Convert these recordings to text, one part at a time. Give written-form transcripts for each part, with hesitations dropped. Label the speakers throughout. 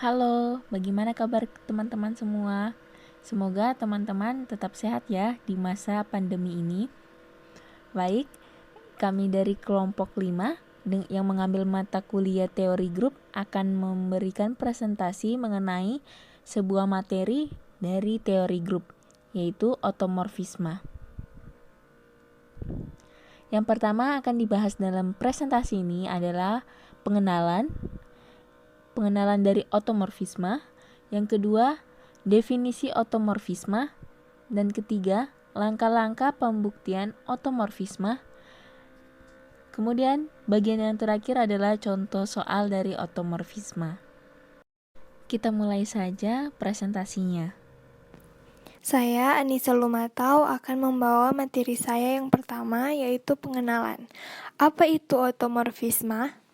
Speaker 1: Halo, bagaimana kabar teman-teman semua? Semoga teman-teman tetap sehat ya di masa pandemi ini. Baik, kami dari kelompok 5 yang mengambil mata kuliah teori grup akan memberikan presentasi mengenai sebuah materi dari teori grup, yaitu otomorfisme. Yang pertama akan dibahas dalam presentasi ini adalah pengenalan dari otomorfisme. Yang kedua, definisi otomorfisme. Dan ketiga, langkah-langkah pembuktian otomorfisme. Kemudian, bagian yang terakhir adalah contoh soal dari otomorfisme. Kita mulai saja presentasinya.
Speaker 2: Saya, Anissa Lumatau, akan membawa materi saya yang pertama, yaitu pengenalan. Apa itu otomorfisme?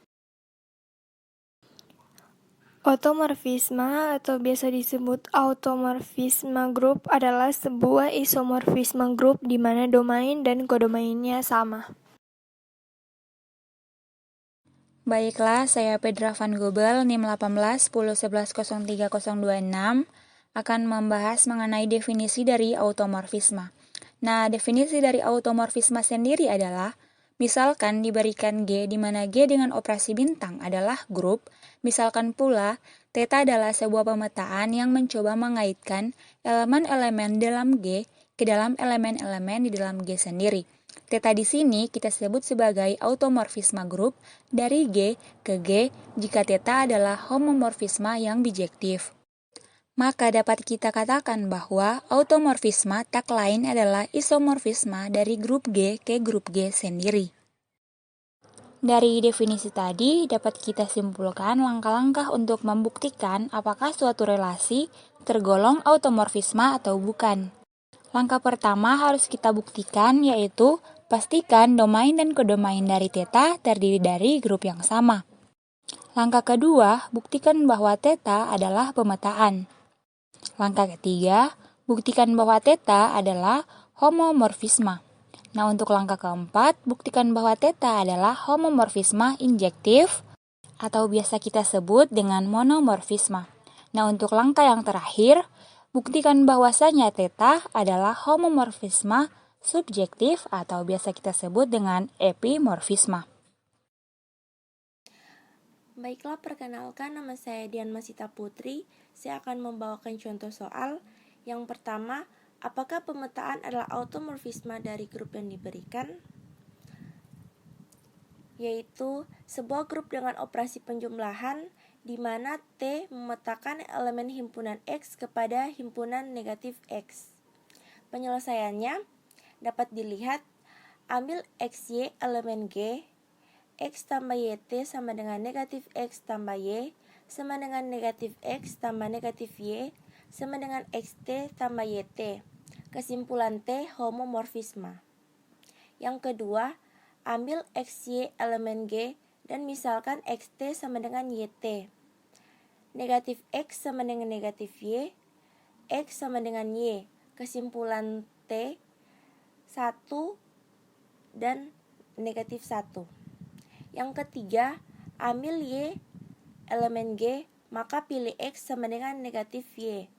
Speaker 2: Otomorfisme atau biasa disebut automorfisme grup adalah sebuah isomorfisme grup di mana domain dan kodomainnya sama.
Speaker 3: Baiklah, saya Pedra Van Gobel, NIM 18 10 11 03 026, akan membahas mengenai definisi dari automorfisme. Nah, definisi dari automorfisme sendiri adalah, misalkan diberikan G di mana G dengan operasi bintang adalah grup, misalkan pula theta adalah sebuah pemetaan yang mencoba mengaitkan elemen-elemen dalam G ke dalam elemen-elemen di dalam G sendiri. Theta di sini kita sebut sebagai automorfisme grup dari G ke G jika theta adalah homomorfisme yang bijektif. Maka dapat kita katakan bahwa automorfisme tak lain adalah isomorfisme dari grup G ke grup G sendiri. Dari definisi tadi dapat kita simpulkan langkah-langkah untuk membuktikan apakah suatu relasi tergolong automorfisme atau bukan. Langkah pertama harus kita buktikan yaitu pastikan domain dan kodomain dari theta terdiri dari grup yang sama. Langkah kedua, buktikan bahwa theta adalah pemetaan. Langkah ketiga, buktikan bahwa theta adalah homomorfisme. Nah, untuk langkah keempat, buktikan bahwa theta adalah homomorfisme injektif atau biasa kita sebut dengan monomorfisme. Nah, untuk langkah yang terakhir, buktikan bahwasanya theta adalah homomorfisme subjektif atau biasa kita sebut dengan epimorfisme.
Speaker 4: Baiklah, perkenalkan, nama saya Dian Masita Putri. Saya akan membawakan contoh soal. Yang pertama, apakah pemetaan adalah automorfisme dari grup yang diberikan? Yaitu sebuah grup dengan operasi penjumlahan di mana T memetakan elemen himpunan X kepada himpunan negatif X. Penyelesaiannya dapat dilihat, ambil XY elemen G, X tambah YT sama dengan negatif X tambah Y sama dengan negatif X tambah negatif Y sama dengan XT tambah YT. Kesimpulan T homomorfisme. Yang kedua, ambil XY elemen G dan misalkan XT sama dengan YT. Negatif X sama dengan negatif Y, X sama dengan Y. Kesimpulan T 1 dan negatif 1. Yang ketiga, ambil Y elemen G, maka pilih X sama dengan negatif Y.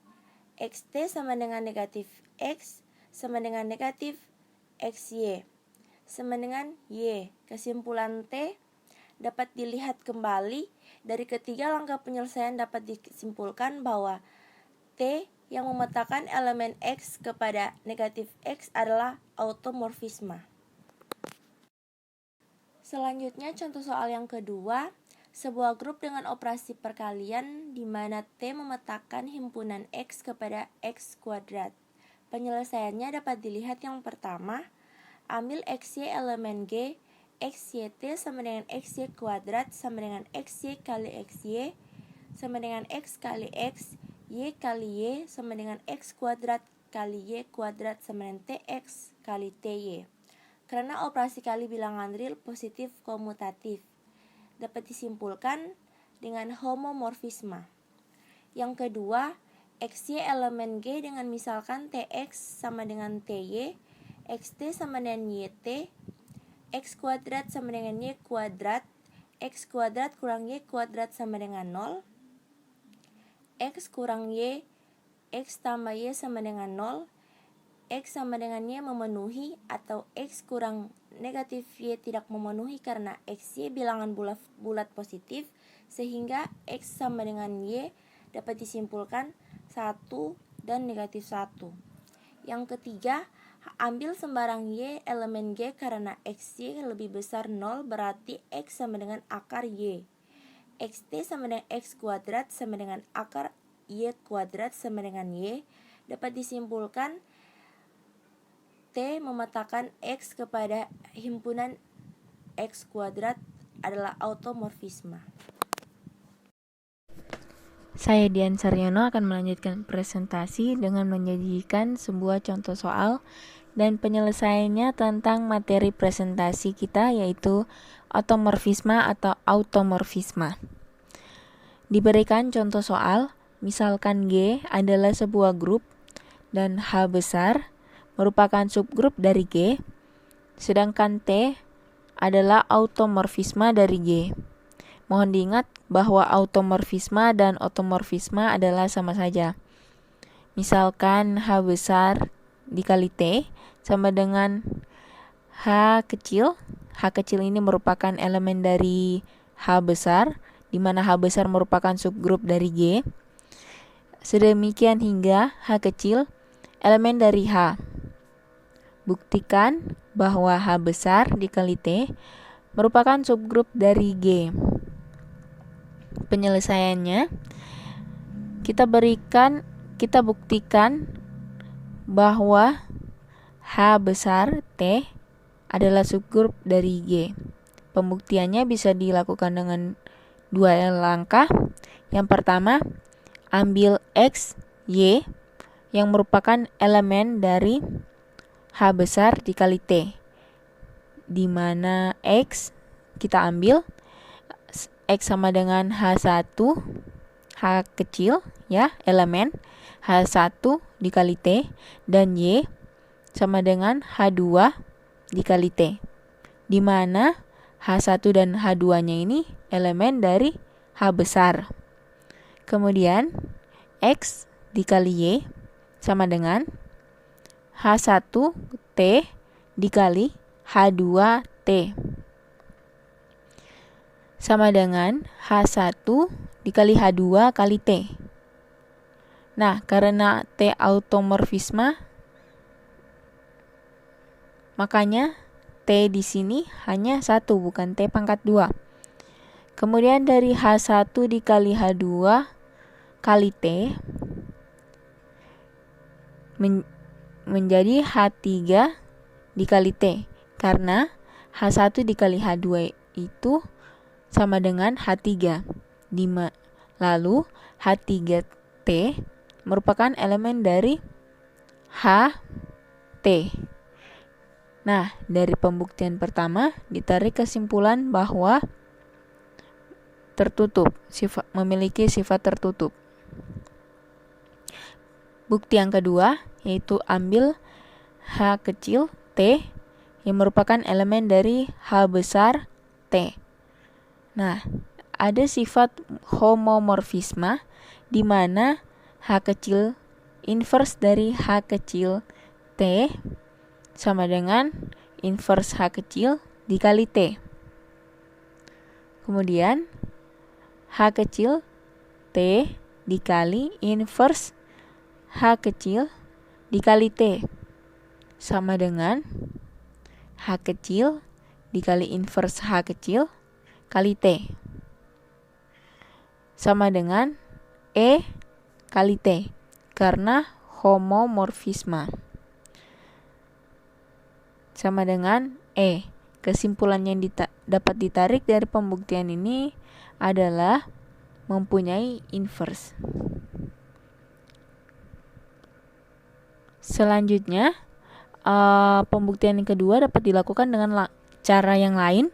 Speaker 4: XT sama dengan negatif X sama dengan negatif XY sama dengan Y. Kesimpulan T dapat dilihat kembali dari ketiga langkah penyelesaian dapat disimpulkan bahwa T yang memetakan elemen X kepada negatif X adalah automorfisme. Selanjutnya contoh soal yang kedua, sebuah grup dengan operasi perkalian di mana T memetakan himpunan X kepada X kuadrat. Penyelesaiannya dapat dilihat yang pertama, ambil XY elemen G, XYT sama dengan XY kuadrat sama dengan XY kali XY sama dengan X kali X, Y kali Y sama dengan X kuadrat kali Y kuadrat sama dengan TX kali TY. Karena operasi kali bilangan real positif komutatif, dapat disimpulkan dengan homomorfisme. Yang kedua, XY elemen G dengan misalkan TX sama dengan TY, XT sama dengan YT, X kuadrat sama dengan Y kuadrat, X kuadrat kurang Y kuadrat sama dengan 0. X kurang Y, X tambah Y sama dengan 0, X sama dengan Y memenuhi, atau X kurang negatif Y tidak memenuhi karena X, Y bilangan bulat positif, sehingga X sama dengan Y dapat disimpulkan 1 dan negatif 1. Yang ketiga, ambil sembarang Y elemen G karena XY lebih besar 0, berarti X sama dengan akar Y. XT sama dengan X kuadrat sama dengan akar Y kuadrat sama dengan Y, dapat disimpulkan T memetakan X kepada himpunan X kuadrat adalah automorfisme.
Speaker 1: Saya Dian Saryono akan melanjutkan presentasi dengan menyajikan sebuah contoh soal dan penyelesaiannya tentang materi presentasi kita, yaitu automorfisme atau automorfisme. Diberikan contoh soal, misalkan G adalah sebuah grup dan H besar merupakan subgrup dari G, sedangkan T adalah automorfisme dari G. Mohon diingat bahwa automorfisme dan automorfisme adalah sama saja. Misalkan H besar dikali T sama dengan H kecil. H kecil ini merupakan elemen dari H besar, di mana H besar merupakan subgrup dari G. Sedemikian hingga H kecil elemen dari H. Buktikan bahwa H besar dikali T merupakan subgrup dari G. Penyelesaiannya, kita buktikan bahwa H besar T adalah subgrup dari G. Pembuktiannya bisa dilakukan dengan 2 langkah. Yang pertama, ambil X, Y yang merupakan elemen dari H besar dikali T, di mana X kita ambil X sama dengan H1, H kecil ya, elemen H1 dikali T, dan Y sama dengan H2 dikali T, di mana H1 dan H2-nya ini elemen dari H besar. Kemudian X dikali Y sama dengan H1T dikali H2T sama dengan H1 dikali H2 kali T. Nah, karena T automorfisme, makanya T di sini hanya 1, bukan T pangkat 2. Kemudian dari H1 dikali H2 kali T menjadi H3 dikali T, karena H1 dikali H2 itu sama dengan H3. Lalu H3T merupakan elemen dari HT. Nah, dari pembuktian pertama ditarik kesimpulan bahwa memiliki sifat tertutup. Bukti yang kedua yaitu ambil H kecil T yang merupakan elemen dari H besar T. Nah, ada sifat homomorfisme di mana H kecil inverse dari H kecil T sama dengan inverse H kecil dikali T. Kemudian H kecil T dikali inverse H kecil dikali T sama dengan H kecil dikali inverse H kecil kali T sama dengan E kali T karena homomorfisme sama dengan E. Kesimpulan yang dapat ditarik dari pembuktian ini adalah mempunyai inverse. Selanjutnya, pembuktian yang kedua dapat dilakukan dengan cara yang lain,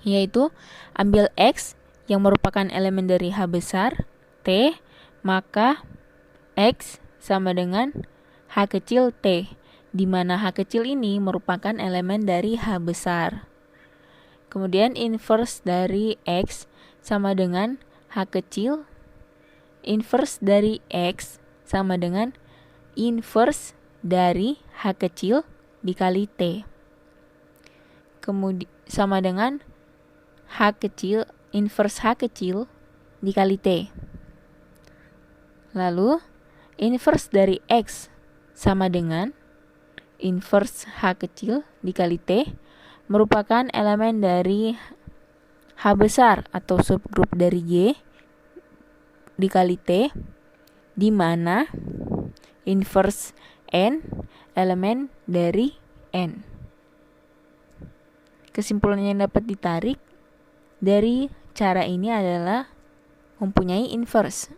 Speaker 1: yaitu ambil X yang merupakan elemen dari H besar T, maka X sama dengan H kecil T, di mana H kecil ini merupakan elemen dari H besar. Kemudian inverse dari X sama dengan H kecil inverse dari X sama dengan inverse dari H kecil dikali T. Kemudian sama dengan H kecil, inverse H kecil dikali T. Lalu, inverse dari X sama dengan inverse H kecil dikali T merupakan elemen dari H besar atau subgrup dari G dikali T, di mana inverse N elemen dari N. Kesimpulan yang dapat ditarik dari cara ini adalah mempunyai inverse.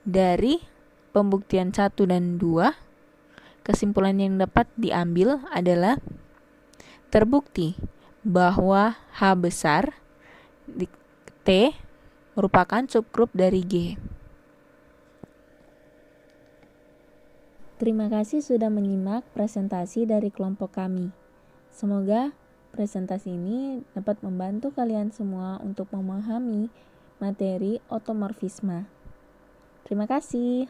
Speaker 1: Dari pembuktian 1 dan 2, kesimpulan yang dapat diambil adalah terbukti bahwa H besar T merupakan subgrup dari G.
Speaker 5: Terima kasih sudah menyimak presentasi dari kelompok kami. Semoga presentasi ini dapat membantu kalian semua untuk memahami materi otomorfisme. Terima kasih.